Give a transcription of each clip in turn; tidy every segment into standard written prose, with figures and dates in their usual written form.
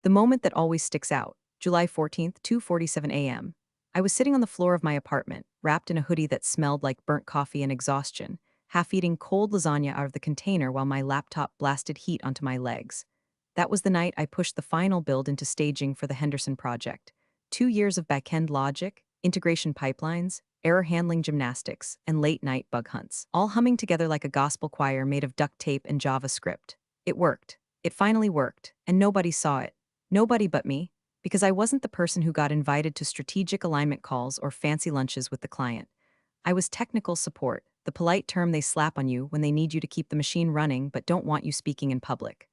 The moment that always sticks out, July 14th, 2:47 a.m. I was sitting on the floor of my apartment, wrapped in a hoodie that smelled like burnt coffee and exhaustion, half eating cold lasagna out of the container while my laptop blasted heat onto my legs. That was the night I pushed the final build into staging for the Henderson project. 2 years of back-end logic, integration pipelines, error handling gymnastics, and late-night bug hunts, all humming together like a gospel choir made of duct tape and JavaScript. It worked. It finally worked, and nobody saw it. Nobody but me, because I wasn't the person who got invited to strategic alignment calls or fancy lunches with the client. I was technical support, the polite term they slap on you when they need you to keep the machine running but don't want you speaking in public.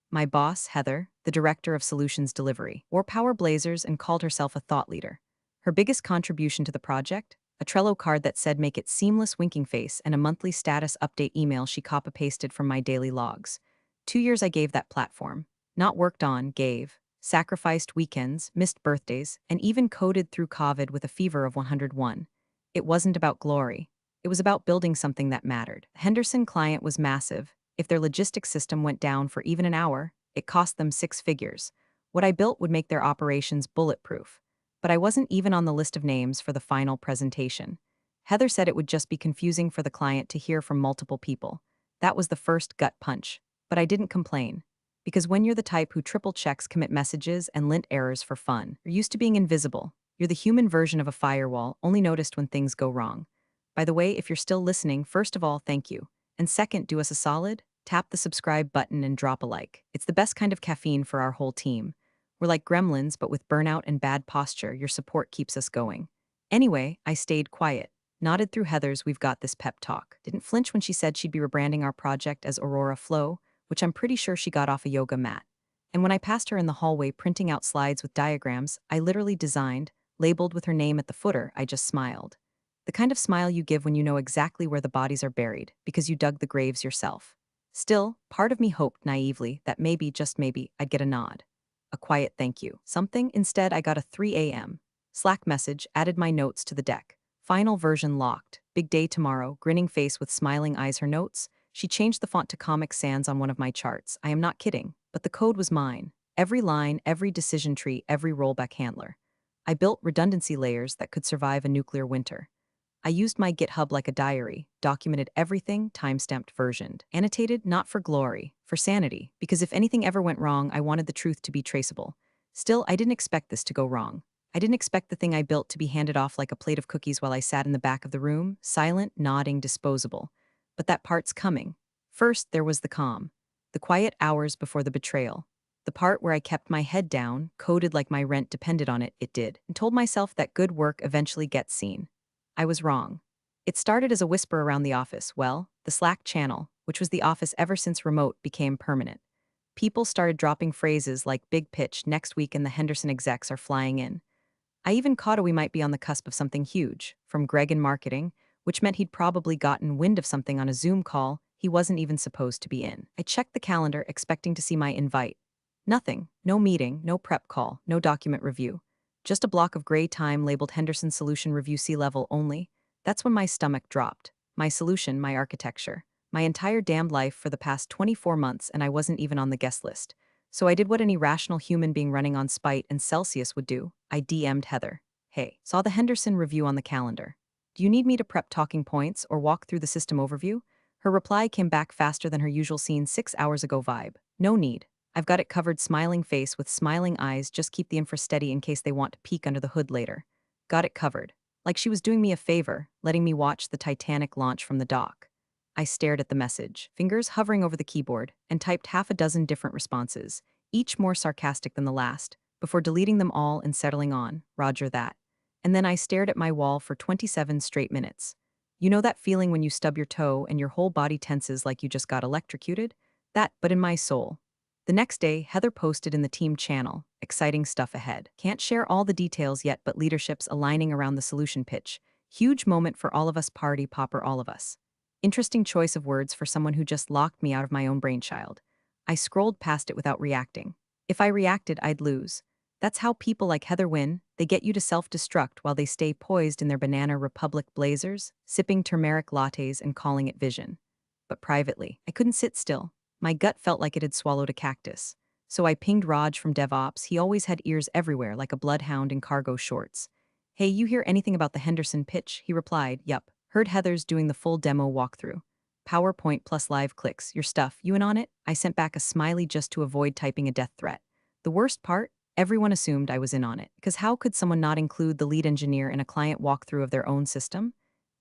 My boss, Heather, the director of solutions delivery, wore power blazers and called herself a thought leader. Her biggest contribution to the project? A Trello card that said make it seamless winking face and a monthly status update email she copy-pasted from my daily logs. 2 years I gave that platform. Not worked on, gave. Sacrificed weekends, missed birthdays, and even coded through COVID with a fever of 101. It wasn't about glory. It was about building something that mattered. The Henderson client was massive. If their logistics system went down for even an hour, it cost them six figures. What I built would make their operations bulletproof. But I wasn't even on the list of names for the final presentation. Heather said it would just be confusing for the client to hear from multiple people. That was the first gut punch. But I didn't complain. Because when you're the type who triple checks commit messages and lint errors for fun, you're used to being invisible. You're the human version of a firewall, only noticed when things go wrong. By the way, if you're still listening, first of all, thank you. And second, do us a solid, tap the subscribe button and drop a like. It's the best kind of caffeine for our whole team. We're like gremlins, but with burnout and bad posture, your support keeps us going. Anyway, I stayed quiet, nodded through Heather's "We've got this" pep talk, didn't flinch when she said she'd be rebranding our project as Aurora Flow, which I'm pretty sure she got off a yoga mat. And when I passed her in the hallway printing out slides with diagrams I literally designed, labeled with her name at the footer, I just smiled. The kind of smile you give when you know exactly where the bodies are buried, because you dug the graves yourself. Still, part of me hoped naively that maybe, just maybe, I'd get a nod. A quiet thank you. Something. Instead, I got a 3 a.m. Slack message, added my notes to the deck. Final version locked. Big day tomorrow, grinning face with smiling eyes. Her notes? She changed the font to Comic Sans on one of my charts. I am not kidding, but the code was mine. Every line, every decision tree, every rollback handler. I built redundancy layers that could survive a nuclear winter. I used my GitHub like a diary, documented everything, timestamped, versioned. Annotated, not for glory, for sanity, because if anything ever went wrong, I wanted the truth to be traceable. Still, I didn't expect this to go wrong. I didn't expect the thing I built to be handed off like a plate of cookies while I sat in the back of the room, silent, nodding, disposable. But that part's coming. First, there was the calm. The quiet hours before the betrayal. The part where I kept my head down, coded like my rent depended on it, it did, and told myself that good work eventually gets seen. I was wrong. It started as a whisper around the office. Well, the Slack channel, which was the office ever since remote, became permanent. People started dropping phrases like "big pitch, next week and the Henderson execs are flying in." I even caught a "we might be on the cusp of something huge" from Greg in marketing, which meant he'd probably gotten wind of something on a Zoom call he wasn't even supposed to be in. I checked the calendar expecting to see my invite. Nothing. No meeting, no prep call, no document review. Just a block of gray time labeled Henderson Solution Review C-level only. That's when my stomach dropped. My solution, my architecture. My entire damned life for the past 24 months, and I wasn't even on the guest list. So I did what any rational human being running on spite and Celsius would do. I DM'd Heather. Hey, saw the Henderson review on the calendar. Do you need me to prep talking points or walk through the system overview? Her reply came back faster than her usual "seen 6 hours ago" vibe. No need. I've got it covered. Smiling face with smiling eyes, just keep the infra steady in case they want to peek under the hood later. Got it covered. Like she was doing me a favor, letting me watch the Titanic launch from the dock. I stared at the message, fingers hovering over the keyboard, and typed half a dozen different responses, each more sarcastic than the last, before deleting them all and settling on, "Roger that." And then I stared at my wall for 27 straight minutes. You know that feeling when you stub your toe and your whole body tenses like you just got electrocuted? That, but in my soul. The next day, Heather posted in the team channel, "Exciting stuff ahead. Can't share all the details yet, but leadership's aligning around the solution pitch. Huge moment for all of us, party popper all of us." Interesting choice of words for someone who just locked me out of my own brainchild. I scrolled past it without reacting. If I reacted, I'd lose. That's how people like Heather win. They get you to self-destruct while they stay poised in their Banana Republic blazers, sipping turmeric lattes and calling it vision. But privately, I couldn't sit still. My gut felt like it had swallowed a cactus. So I pinged Raj from DevOps. He always had ears everywhere like a bloodhound in cargo shorts. Hey, you hear anything about the Henderson pitch? He replied, yup. Heard Heather's doing the full demo walkthrough. PowerPoint plus live clicks. Your stuff. You in on it? I sent back a smiley just to avoid typing a death threat. The worst part? Everyone assumed I was in on it. Because how could someone not include the lead engineer in a client walkthrough of their own system?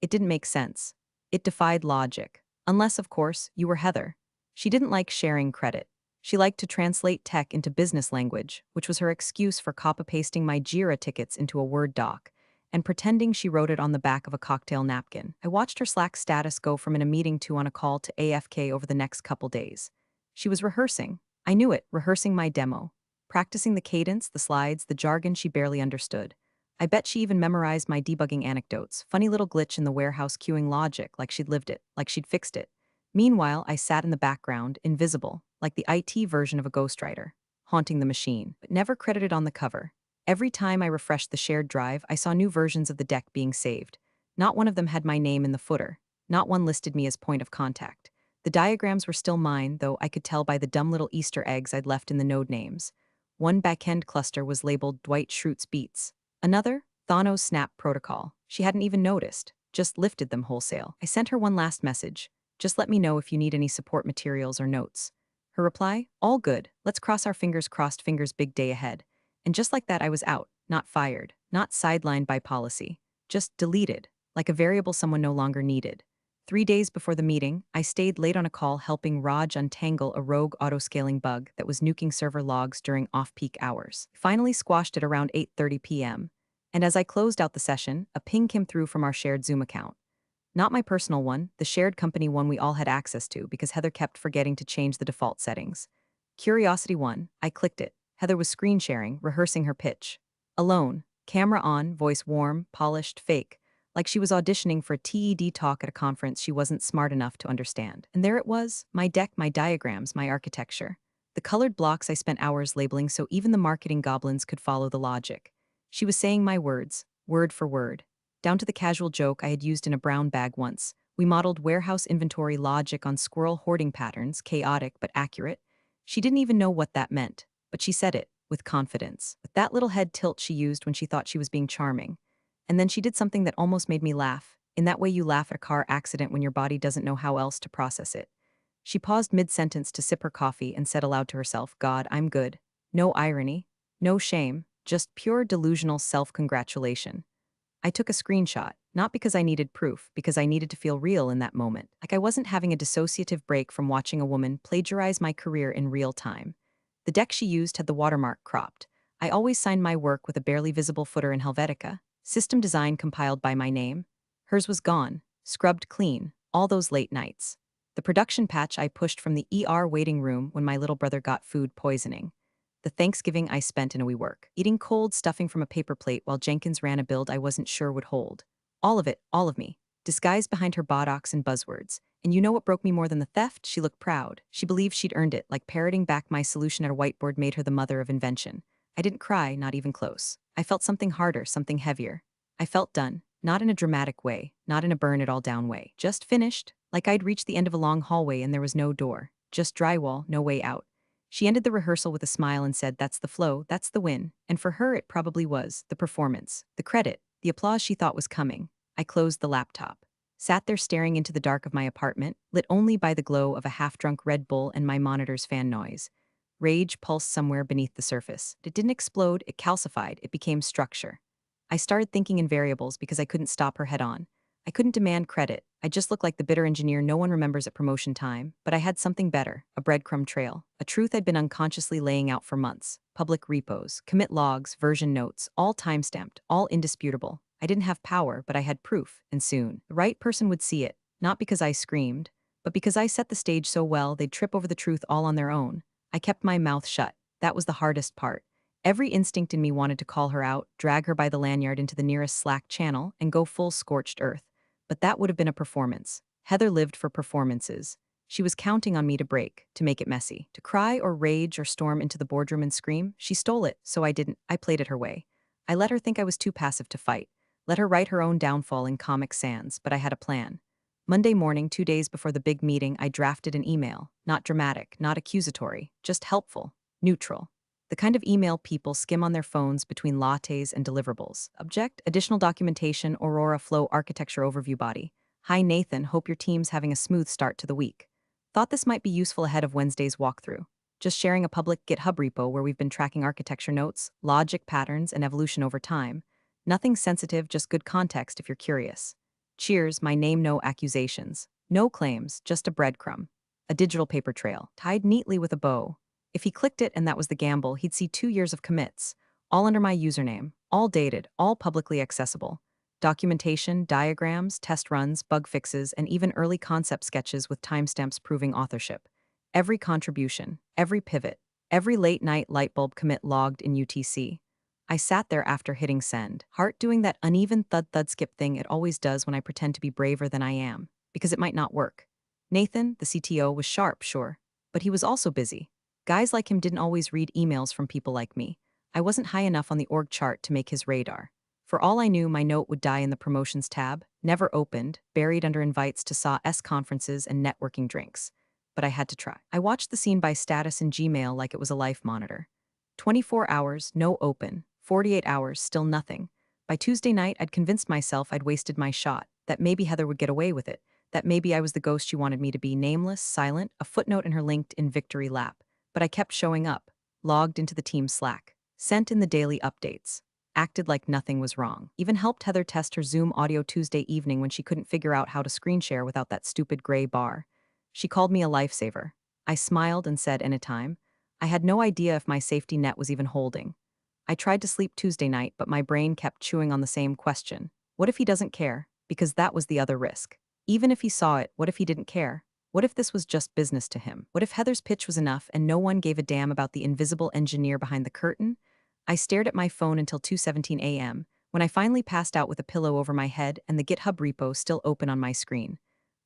It didn't make sense. It defied logic. Unless, of course, you were Heather. She didn't like sharing credit. She liked to translate tech into business language, which was her excuse for copy-pasting my Jira tickets into a Word doc and pretending she wrote it on the back of a cocktail napkin. I watched her Slack status go from in a meeting to on a call to AFK over the next couple days. She was rehearsing. I knew it, rehearsing my demo. Practicing the cadence, the slides, the jargon she barely understood. I bet she even memorized my debugging anecdotes, funny little glitch in the warehouse queuing logic like she'd lived it, like she'd fixed it. Meanwhile, I sat in the background, invisible, like the IT version of a ghostwriter, haunting the machine, but never credited on the cover. Every time I refreshed the shared drive, I saw new versions of the deck being saved. Not one of them had my name in the footer. Not one listed me as point of contact. The diagrams were still mine, though I could tell by the dumb little Easter eggs I'd left in the node names. One backend cluster was labeled Dwight Schrute's Beats. Another, Thanos Snap Protocol. She hadn't even noticed, just lifted them wholesale. I sent her one last message. Just let me know if you need any support materials or notes. Her reply, all good. Let's cross our fingers, crossed fingers, big day ahead. And just like that, I was out, not fired, not sidelined by policy, just deleted, like a variable someone no longer needed. 3 days before the meeting, I stayed late on a call helping Raj untangle a rogue autoscaling bug that was nuking server logs during off-peak hours. Finally squashed it around 8:30 p.m. And as I closed out the session, a ping came through from our shared Zoom account. Not my personal one, the shared company one we all had access to because Heather kept forgetting to change the default settings. Curiosity 1, I clicked it. Heather was screen sharing, rehearsing her pitch. Alone, camera on, voice warm, polished, fake, like she was auditioning for a TED talk at a conference she wasn't smart enough to understand. And there it was, my deck, my diagrams, my architecture. The colored blocks I spent hours labeling so even the marketing goblins could follow the logic. She was saying my words, word for word. Down to the casual joke I had used in a brown bag once. We modeled warehouse inventory logic on squirrel hoarding patterns, chaotic but accurate. She didn't even know what that meant, but she said it, with confidence. With that little head tilt she used when she thought she was being charming. And then she did something that almost made me laugh. In that way you laugh at a car accident when your body doesn't know how else to process it. She paused mid-sentence to sip her coffee and said aloud to herself, God, I'm good. No irony, no shame, just pure delusional self-congratulation. I took a screenshot, not because I needed proof, because I needed to feel real in that moment, like I wasn't having a dissociative break from watching a woman plagiarize my career in real time. The deck she used had the watermark cropped. I always signed my work with a barely visible footer in Helvetica, system design compiled by my name. Hers was gone, scrubbed clean, all those late nights. The production patch I pushed from the ER waiting room when my little brother got food poisoning. The Thanksgiving I spent in a WeWork, eating cold stuffing from a paper plate while Jenkins ran a build I wasn't sure would hold. All of it, all of me, disguised behind her botox and buzzwords. And you know what broke me more than the theft? She looked proud. She believed she'd earned it, like parroting back my solution at a whiteboard made her the mother of invention. I didn't cry, not even close. I felt something harder, something heavier. I felt done, not in a dramatic way, not in a burn-it-all-down way. Just finished, like I'd reached the end of a long hallway and there was no door. Just drywall, no way out. She ended the rehearsal with a smile and said, that's the flow, that's the win. And for her it probably was, the performance, the credit, the applause she thought was coming. I closed the laptop. Sat there staring into the dark of my apartment, lit only by the glow of a half-drunk Red Bull and my monitor's fan noise. Rage pulsed somewhere beneath the surface. It didn't explode, it calcified, it became structure. I started thinking in variables because I couldn't stop her head on. I couldn't demand credit. I just looked like the bitter engineer no one remembers at promotion time, but I had something better, a breadcrumb trail, a truth I'd been unconsciously laying out for months. Public repos, commit logs, version notes, all timestamped, all indisputable. I didn't have power, but I had proof, and soon. The right person would see it, not because I screamed, but because I set the stage so well they'd trip over the truth all on their own. I kept my mouth shut. That was the hardest part. Every instinct in me wanted to call her out, drag her by the lanyard into the nearest Slack channel, and go full scorched earth. But that would have been a performance. Heather lived for performances. She was counting on me to break, to make it messy. To cry or rage or storm into the boardroom and scream, she stole it, so I didn't. I played it her way. I let her think I was too passive to fight. Let her write her own downfall in Comic Sans, but I had a plan. Monday morning, 2 days before the big meeting, I drafted an email. Not dramatic, not accusatory, just helpful. Neutral. The kind of email people skim on their phones between lattes and deliverables. Object, additional documentation, Aurora Flow architecture overview body. Hi Nathan, hope your team's having a smooth start to the week. Thought this might be useful ahead of Wednesday's walkthrough. Just sharing a public GitHub repo where we've been tracking architecture notes, logic patterns, and evolution over time. Nothing sensitive, just good context if you're curious. Cheers, my name, no accusations. No claims, just a breadcrumb. A digital paper trail, tied neatly with a bow. If he clicked it and that was the gamble, he'd see 2 years of commits, all under my username, all dated, all publicly accessible. Documentation, diagrams, test runs, bug fixes, and even early concept sketches with timestamps proving authorship. Every contribution, every pivot, every late-night lightbulb commit logged in UTC. I sat there after hitting send, heart doing that uneven thud-thud skip thing it always does when I pretend to be braver than I am, because it might not work. Nathan, the CTO, was sharp, sure, but he was also busy. Guys like him didn't always read emails from people like me. I wasn't high enough on the org chart to make his radar. For all I knew, my note would die in the promotions tab, never opened, buried under invites to SAW conferences and networking drinks. But I had to try. I watched the scene by status in Gmail like it was a life monitor. 24 hours, no open. 48 hours, still nothing. By Tuesday night, I'd convinced myself I'd wasted my shot, that maybe Heather would get away with it, that maybe I was the ghost she wanted me to be, nameless, silent, a footnote in her LinkedIn victory lap. But I kept showing up, logged into the team's Slack, sent in the daily updates, acted like nothing was wrong, even helped Heather test her Zoom audio Tuesday evening when she couldn't figure out how to screen share without that stupid gray bar. She called me a lifesaver. I smiled and said, anytime. I had no idea if my safety net was even holding. I tried to sleep Tuesday night, but my brain kept chewing on the same question. What if he doesn't care? Because that was the other risk. Even if he saw it, what if he didn't care? What if this was just business to him? What if Heather's pitch was enough and no one gave a damn about the invisible engineer behind the curtain? I stared at my phone until 2:17 a.m., when I finally passed out with a pillow over my head and the GitHub repo still open on my screen.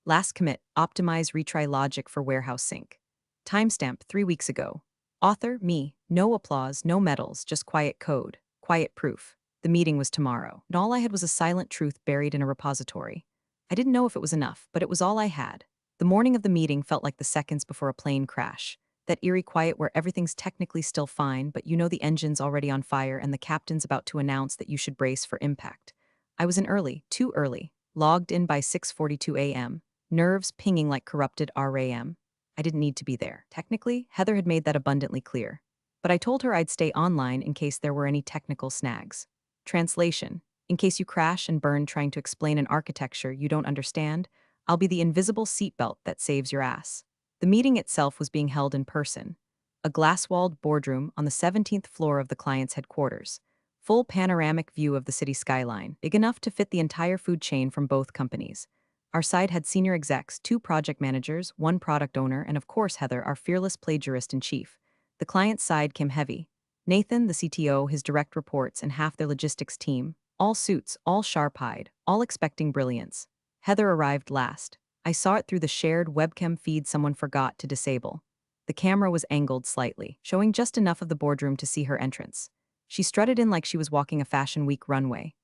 Last commit, optimize retry logic for warehouse sync. Timestamp 3 weeks ago. Author, me. No applause, no medals, just quiet code, quiet proof. The meeting was tomorrow, and all I had was a silent truth buried in a repository. I didn't know if it was enough, but it was all I had. The morning of the meeting felt like the seconds before a plane crash. That eerie quiet where everything's technically still fine, but you know the engine's already on fire and the captain's about to announce that you should brace for impact. I was in early, too early, logged in by 6:42 a.m., nerves pinging like corrupted RAM. I didn't need to be there. Technically, Heather had made that abundantly clear. But I told her I'd stay online in case there were any technical snags. Translation: in case you crash and burn trying to explain an architecture you don't understand, I'll be the invisible seatbelt that saves your ass. The meeting itself was being held in person. A glass-walled boardroom on the 17th floor of the client's headquarters. Full panoramic view of the city skyline, big enough to fit the entire food chain from both companies. Our side had senior execs, 2 project managers, 1 product owner, and of course Heather, our fearless plagiarist-in-chief. The client's side came heavy. Nathan, the CTO, his direct reports, and half their logistics team. All suits, all sharp-eyed, all expecting brilliance. Heather arrived last. I saw it through the shared webcam feed someone forgot to disable. The camera was angled slightly, showing just enough of the boardroom to see her entrance. She strutted in like she was walking a Fashion Week runway.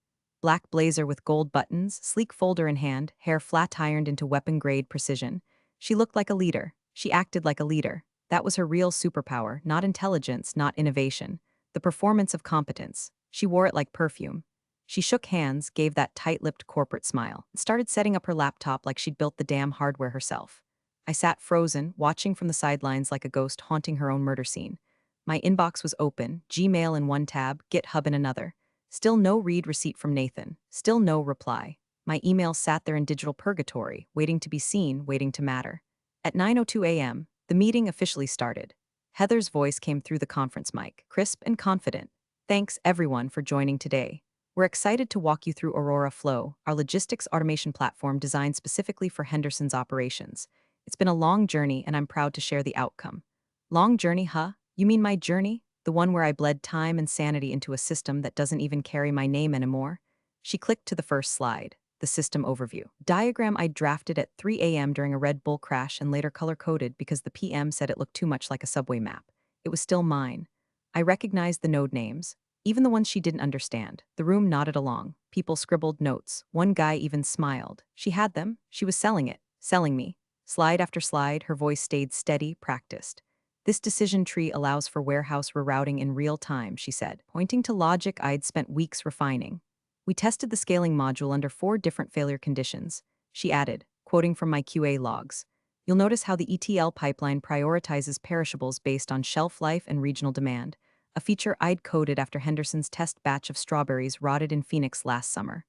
Black blazer with gold buttons, sleek folder in hand, hair flat-ironed into weapon-grade precision. She looked like a leader. She acted like a leader. That was her real superpower, not intelligence, not innovation. The performance of competence. She wore it like perfume. She shook hands, gave that tight-lipped corporate smile, and started setting up her laptop like she'd built the damn hardware herself. I sat frozen, watching from the sidelines like a ghost haunting her own murder scene. My inbox was open, Gmail in one tab, GitHub in another. Still no read receipt from Nathan. Still no reply. My email sat there in digital purgatory, waiting to be seen, waiting to matter. At 9:02 a.m., the meeting officially started. Heather's voice came through the conference mic, crisp and confident. Thanks, everyone, for joining today. We're excited to walk you through Aurora Flow, our logistics automation platform designed specifically for Henderson's operations. It's been a long journey, and I'm proud to share the outcome. Long journey, huh? You mean my journey? The one where I bled time and sanity into a system that doesn't even carry my name anymore? She clicked to the first slide, the system overview. Diagram I drafted at 3 a.m. during a Red Bull crash and later color-coded because the PM said it looked too much like a subway map. It was still mine. I recognized the node names, even the ones she didn't understand. The room nodded along. People scribbled notes. One guy even smiled. She had them. She was selling it. Selling me. Slide after slide, her voice stayed steady, practiced. This decision tree allows for warehouse rerouting in real time, she said, pointing to logic I'd spent weeks refining. We tested the scaling module under 4 different failure conditions. She added, quoting from my QA logs. You'll notice how the ETL pipeline prioritizes perishables based on shelf life and regional demand, a feature I'd coded after Henderson's test batch of strawberries rotted in Phoenix last summer.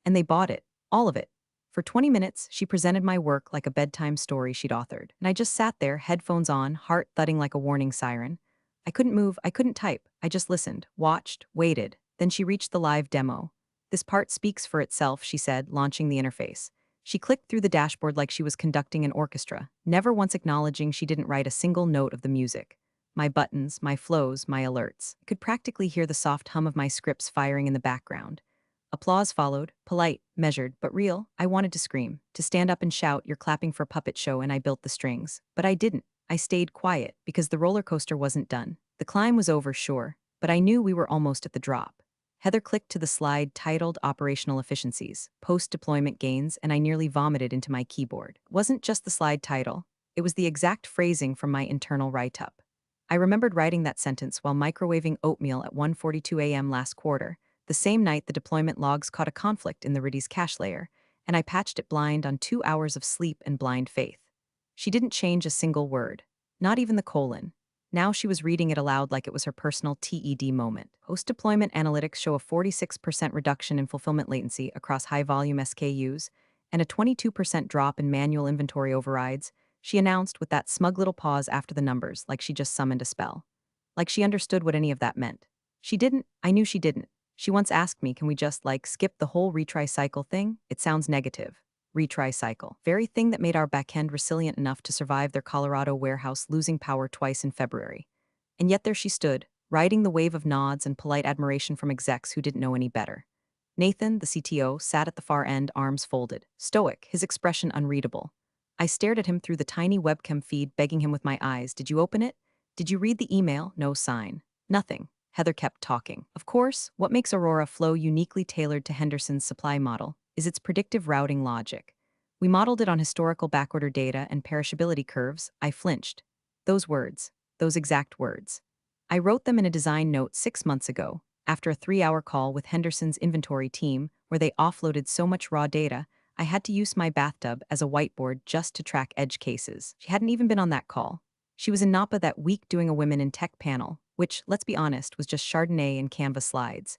And they bought it, all of it. For 20 minutes, she presented my work like a bedtime story she'd authored, and I just sat there, headphones on, heart thudding like a warning siren. I couldn't move, I couldn't type, I just listened, watched, waited. Then she reached the live demo. This part speaks for itself, she said, launching the interface. She clicked through the dashboard like she was conducting an orchestra, never once acknowledging she didn't write a single note of the music. My buttons, my flows, my alerts. I could practically hear the soft hum of my scripts firing in the background. Applause followed, polite, measured, but real. I wanted to scream, to stand up and shout, "You're clapping for a puppet show and I built the strings." But I didn't. I stayed quiet, because the roller coaster wasn't done. The climb was over, sure, but I knew we were almost at the drop. Heather clicked to the slide titled Operational Efficiencies, Post-Deployment Gains, and I nearly vomited into my keyboard. It wasn't just the slide title, it was the exact phrasing from my internal write-up. I remembered writing that sentence while microwaving oatmeal at 1:42 a.m. last quarter, the same night the deployment logs caught a conflict in the Redis cache layer, and I patched it blind on 2 hours of sleep and blind faith. She didn't change a single word, not even the colon. Now she was reading it aloud like it was her personal TED moment. Post-deployment analytics show a 46% reduction in fulfillment latency across high-volume SKUs and a 22% drop in manual inventory overrides, she announced with that smug little pause after the numbers, like she just summoned a spell. Like she understood what any of that meant. She didn't. I knew she didn't. She once asked me, can we just, skip the whole retry cycle thing? It sounds negative. Retry cycle. Very thing that made our backend resilient enough to survive their Colorado warehouse losing power twice in February. And yet there she stood, riding the wave of nods and polite admiration from execs who didn't know any better. Nathan, the CTO, sat at the far end, arms folded, stoic, his expression unreadable. I stared at him through the tiny webcam feed, begging him with my eyes, did you open it? Did you read the email? No sign. Nothing. Heather kept talking. Of course, what makes Aurora Flow uniquely tailored to Henderson's supply model is its predictive routing logic. We modeled it on historical backorder data and perishability curves. I flinched. Those exact words. I wrote them in a design note 6 months ago, after a 3-hour call with Henderson's inventory team, where they offloaded so much raw data, I had to use my bathtub as a whiteboard just to track edge cases. She hadn't even been on that call. She was in Napa that week doing a Women in Tech panel, which, let's be honest, was just Chardonnay and Canva slides.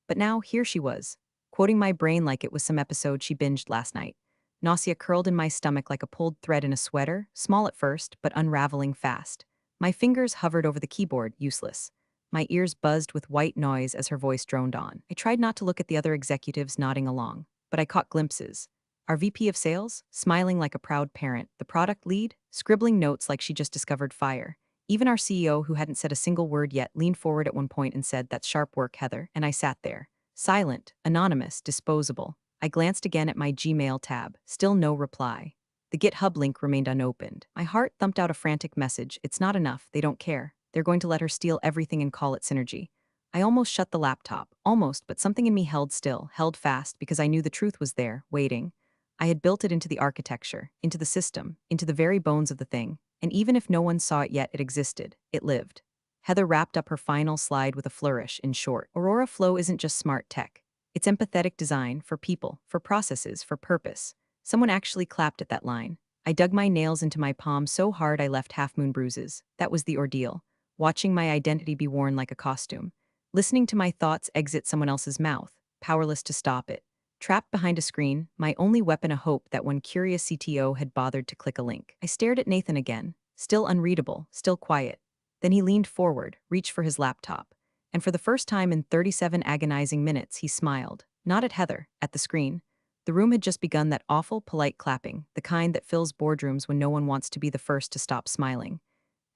But now, here she was, quoting my brain like it was some episode she binged last night. Nausea curled in my stomach like a pulled thread in a sweater, small at first, but unraveling fast. My fingers hovered over the keyboard, useless. My ears buzzed with white noise as her voice droned on. I tried not to look at the other executives nodding along, but I caught glimpses. Our VP of sales, smiling like a proud parent, the product lead, scribbling notes like she just discovered fire. Even our CEO, who hadn't said a single word yet, leaned forward at one point and said, "That's sharp work, Heather," and I sat there. Silent, anonymous, disposable. I glanced again at my Gmail tab. Still no reply. The GitHub link remained unopened. My heart thumped out a frantic message. It's not enough. They don't care. They're going to let her steal everything and call it synergy. I almost shut the laptop. Almost, but something in me held still, held fast, because I knew the truth was there, waiting. I had built it into the architecture, into the system, into the very bones of the thing, and even if no one saw it yet, it existed. It lived. Heather wrapped up her final slide with a flourish. In short, Aurora Flow isn't just smart tech. It's empathetic design for people, for processes, for purpose. Someone actually clapped at that line. I dug my nails into my palm so hard I left half-moon bruises. That was the ordeal. Watching my identity be worn like a costume. Listening to my thoughts exit someone else's mouth, powerless to stop it. Trapped behind a screen, my only weapon a hope that one curious CTO had bothered to click a link. I stared at Nathan again, still unreadable, still quiet. Then he leaned forward, reached for his laptop. And for the first time in 37 agonizing minutes, he smiled. Not at Heather, at the screen. The room had just begun that awful, polite clapping, the kind that fills boardrooms when no one wants to be the first to stop smiling.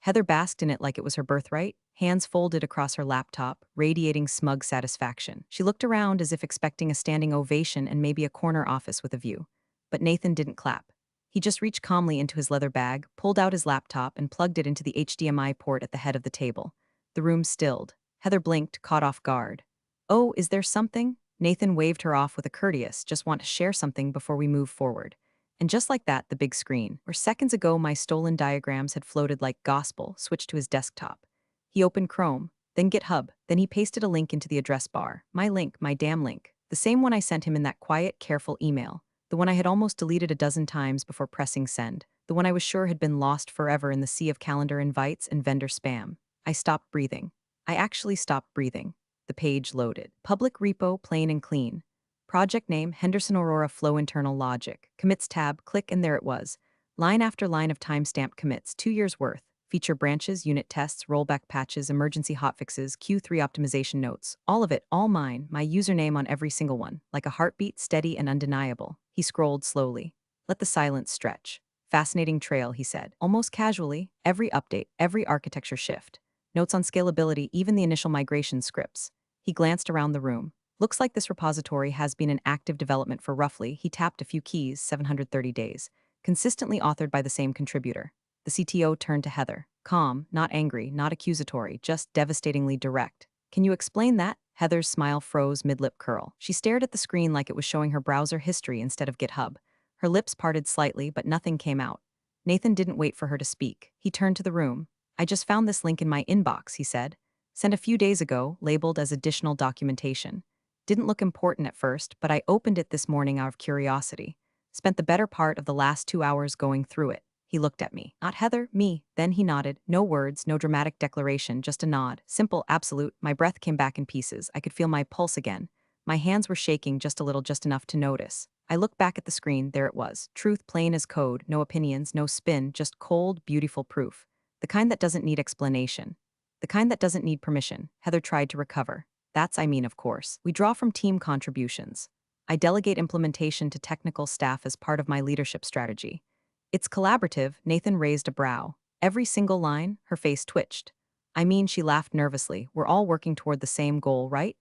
Heather basked in it like it was her birthright, hands folded across her laptop, radiating smug satisfaction. She looked around as if expecting a standing ovation and maybe a corner office with a view. But Nathan didn't clap. He just reached calmly into his leather bag, pulled out his laptop, and plugged it into the HDMI port at the head of the table. The room stilled. Heather blinked, caught off guard. "Oh, is there something?" Nathan waved her off with a courteous, "Just want to share something before we move forward." And just like that, the big screen, where seconds ago my stolen diagrams had floated like gospel, switched to his desktop. He opened Chrome, then GitHub, then he pasted a link into the address bar. My link, my damn link. The same one I sent him in that quiet, careful email. The one I had almost deleted a dozen times before pressing send. The one I was sure had been lost forever in the sea of calendar invites and vendor spam. I stopped breathing. I actually stopped breathing. The page loaded. Public repo, plain and clean. Project name, Henderson Aurora Flow Internal Logic. Commits tab, click, and there it was. Line after line of timestamped commits, 2 years worth. Feature branches, unit tests, rollback patches, emergency hotfixes, Q3 optimization notes. All of it, all mine, my username on every single one. Like a heartbeat, steady and undeniable. He scrolled slowly. Let the silence stretch. Fascinating trail, he said, almost casually. Every update, every architecture shift. Notes on scalability, even the initial migration scripts. He glanced around the room. Looks like this repository has been in active development for roughly, he tapped a few keys, 730 days. Consistently authored by the same contributor. The CTO turned to Heather. Calm, not angry, not accusatory, just devastatingly direct. Can you explain that? Heather's smile froze mid-lip curl. She stared at the screen like it was showing her browser history instead of GitHub. Her lips parted slightly, but nothing came out. Nathan didn't wait for her to speak. He turned to the room. I just found this link in my inbox, he said. Sent a few days ago, labeled as additional documentation. Didn't look important at first, but I opened it this morning out of curiosity. Spent the better part of the last 2 hours going through it. He looked at me. Not Heather, me. Then he nodded. No words, no dramatic declaration, just a nod. Simple, absolute. My breath came back in pieces. I could feel my pulse again. My hands were shaking just a little, just enough to notice. I looked back at the screen. There it was. Truth plain as code. No opinions, no spin, just cold, beautiful proof. The kind that doesn't need explanation. The kind that doesn't need permission. Heather tried to recover. That's, I mean, of course. We draw from team contributions. I delegate implementation to technical staff as part of my leadership strategy. It's collaborative, Nathan raised a brow. Every single line, her face twitched. I mean, she laughed nervously. We're all working toward the same goal, right?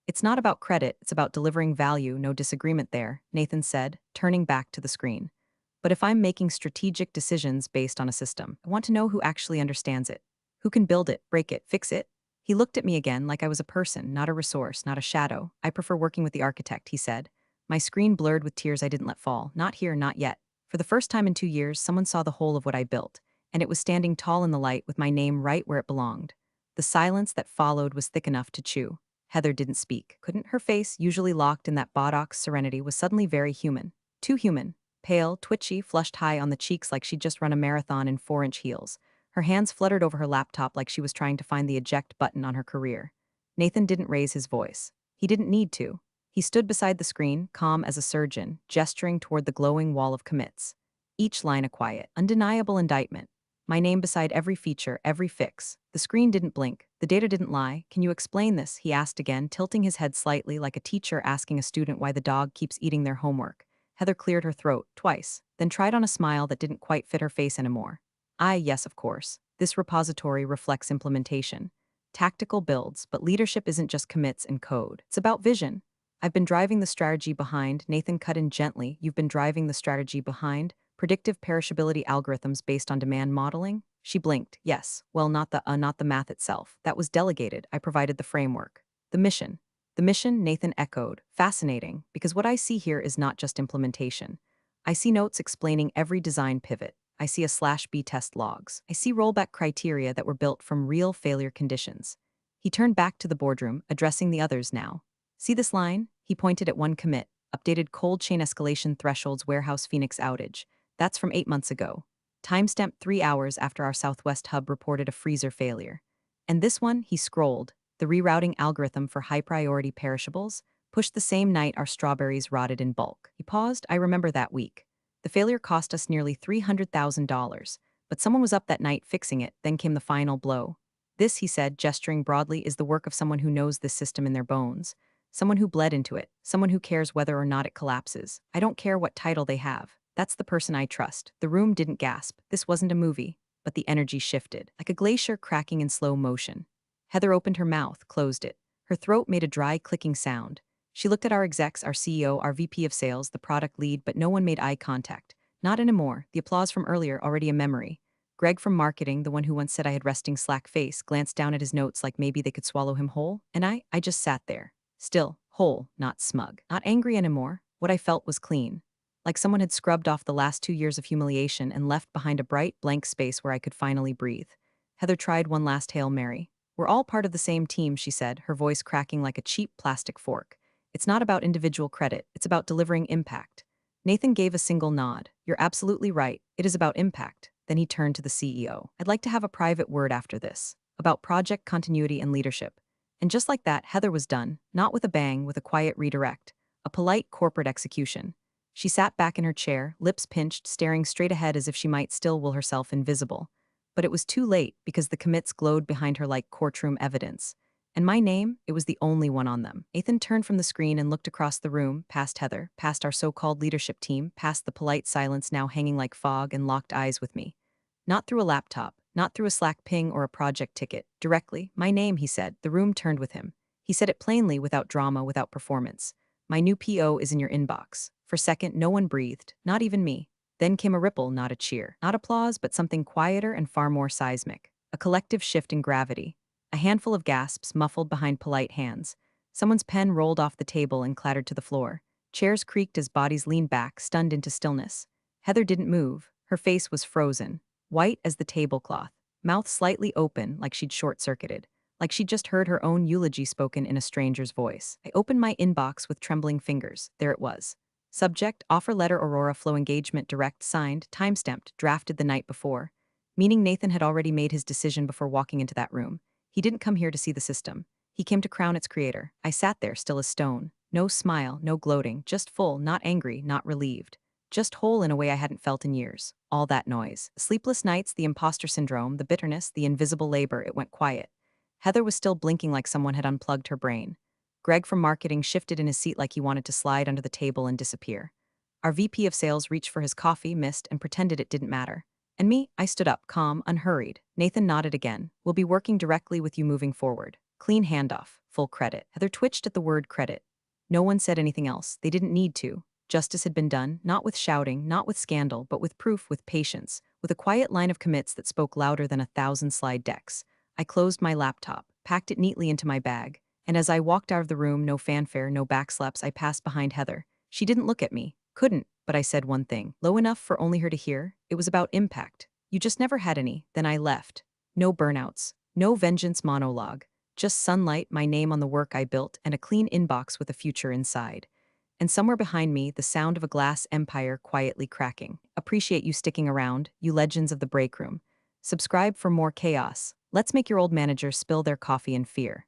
It's not about credit, it's about delivering value, no disagreement there, Nathan said, turning back to the screen. But if I'm making strategic decisions based on a system, I want to know who actually understands it. Who can build it, break it, fix it? He looked at me again like I was a person, not a resource, not a shadow. I prefer working with the architect, he said. My screen blurred with tears I didn't let fall. Not here, not yet. For the first time in 2 years, someone saw the whole of what I built, and it was standing tall in the light with my name right where it belonged. The silence that followed was thick enough to chew. Heather didn't speak. Couldn't. Her face, usually locked in that Botox serenity, was suddenly very human. Too human. Pale, twitchy, flushed high on the cheeks like she'd just run a marathon in 4-inch heels. Her hands fluttered over her laptop like she was trying to find the eject button on her career. Nathan didn't raise his voice. He didn't need to. He stood beside the screen, calm as a surgeon, gesturing toward the glowing wall of commits. Each line a quiet, undeniable indictment. My name beside every feature, every fix. The screen didn't blink. The data didn't lie. Can you explain this? He asked again, tilting his head slightly like a teacher asking a student why the dog keeps eating their homework. Heather cleared her throat, twice, then tried on a smile that didn't quite fit her face anymore. Yes, of course. This repository reflects implementation. Tactical builds, but leadership isn't just commits and code. It's about vision. I've been driving the strategy behind, Nathan cut in gently, you've been driving the strategy behind, predictive perishability algorithms based on demand modeling? She blinked, yes. Well, not the math itself. That was delegated. I provided the framework. The mission. The mission, Nathan echoed. Fascinating, because what I see here is not just implementation. I see notes explaining every design pivot. I see a /b test logs. I see rollback criteria that were built from real failure conditions. He turned back to the boardroom, addressing the others now. See this line? He pointed at one commit. Updated cold chain escalation thresholds warehouse Phoenix outage. That's from 8 months ago. Timestamp 3 hours after our Southwest hub reported a freezer failure. And this one, he scrolled. The rerouting algorithm for high-priority perishables pushed the same night our strawberries rotted in bulk. He paused. I remember that week. The failure cost us nearly $300,000, but someone was up that night fixing it, then came the final blow. This, he said, gesturing broadly, is the work of someone who knows this system in their bones. Someone who bled into it. Someone who cares whether or not it collapses. I don't care what title they have. That's the person I trust. The room didn't gasp. This wasn't a movie. But the energy shifted, like a glacier cracking in slow motion. Heather opened her mouth, closed it. Her throat made a dry, clicking sound. She looked at our execs, our CEO, our VP of sales, the product lead, but no one made eye contact. Not anymore. The applause from earlier, already a memory. Greg from marketing, the one who once said I had resting slack face, glanced down at his notes like maybe they could swallow him whole. And I just sat there. Still, whole, not smug. Not angry anymore. What I felt was clean. like someone had scrubbed off the last 2 years of humiliation and left behind a bright, blank space where I could finally breathe. Heather tried one last Hail Mary. "We're all part of the same team," she said, her voice cracking like a cheap plastic fork. "It's not about individual credit, it's about delivering impact." Nathan gave a single nod. "You're absolutely right. It is about impact." Then he turned to the CEO. "I'd like to have a private word after this, about project continuity and leadership." And just like that, Heather was done, not with a bang, with a quiet redirect, a polite corporate execution. She sat back in her chair, lips pinched, staring straight ahead as if she might still will herself invisible. But it was too late because the commits glowed behind her like courtroom evidence. And my name, it was the only one on them. Nathan turned from the screen and looked across the room, past Heather, past our so-called leadership team, past the polite silence now hanging like fog, and locked eyes with me. Not through a laptop, not through a Slack ping or a project ticket. Directly, "My name," he said. The room turned with him. He said it plainly, without drama, without performance. "My new PO is in your inbox." For a second, no one breathed, not even me. Then came a ripple, not a cheer. Not applause, but something quieter and far more seismic. A collective shift in gravity. A handful of gasps muffled behind polite hands. Someone's pen rolled off the table and clattered to the floor. Chairs creaked as bodies leaned back, stunned into stillness. Heather didn't move. Her face was frozen, white as the tablecloth, mouth slightly open like she'd short-circuited, like she'd just heard her own eulogy spoken in a stranger's voice. I opened my inbox with trembling fingers. There it was. Subject, offer letter Aurora Flow engagement direct, signed, time-stamped, drafted the night before. Meaning Nathan had already made his decision before walking into that room. He didn't come here to see the system. He came to crown its creator. I sat there, still as stone. No smile, no gloating, just full, not angry, not relieved. Just whole in a way I hadn't felt in years. All that noise. Sleepless nights, the imposter syndrome, the bitterness, the invisible labor, it went quiet. Heather was still blinking like someone had unplugged her brain. Greg from marketing shifted in his seat like he wanted to slide under the table and disappear. Our VP of sales reached for his coffee, missed, and pretended it didn't matter. And me, I stood up, calm, unhurried. Nathan nodded again. "We'll be working directly with you moving forward. Clean handoff, full credit." Heather twitched at the word credit. No one said anything else. They didn't need to. Justice had been done, not with shouting, not with scandal, but with proof, with patience, with a quiet line of commits that spoke louder than 1,000 slide decks. I closed my laptop, packed it neatly into my bag, and as I walked out of the room, no fanfare, no backslaps, I passed behind Heather. She didn't look at me. Couldn't, but I said one thing, low enough for only her to hear. It was about impact. "You just never had any." Then I left. No burnouts, no vengeance monologue, just sunlight, my name on the work I built, and a clean inbox with a future inside. And somewhere behind me, the sound of a glass empire quietly cracking. Appreciate you sticking around, you legends of the break room. Subscribe for more chaos. Let's make your old managers spill their coffee in fear.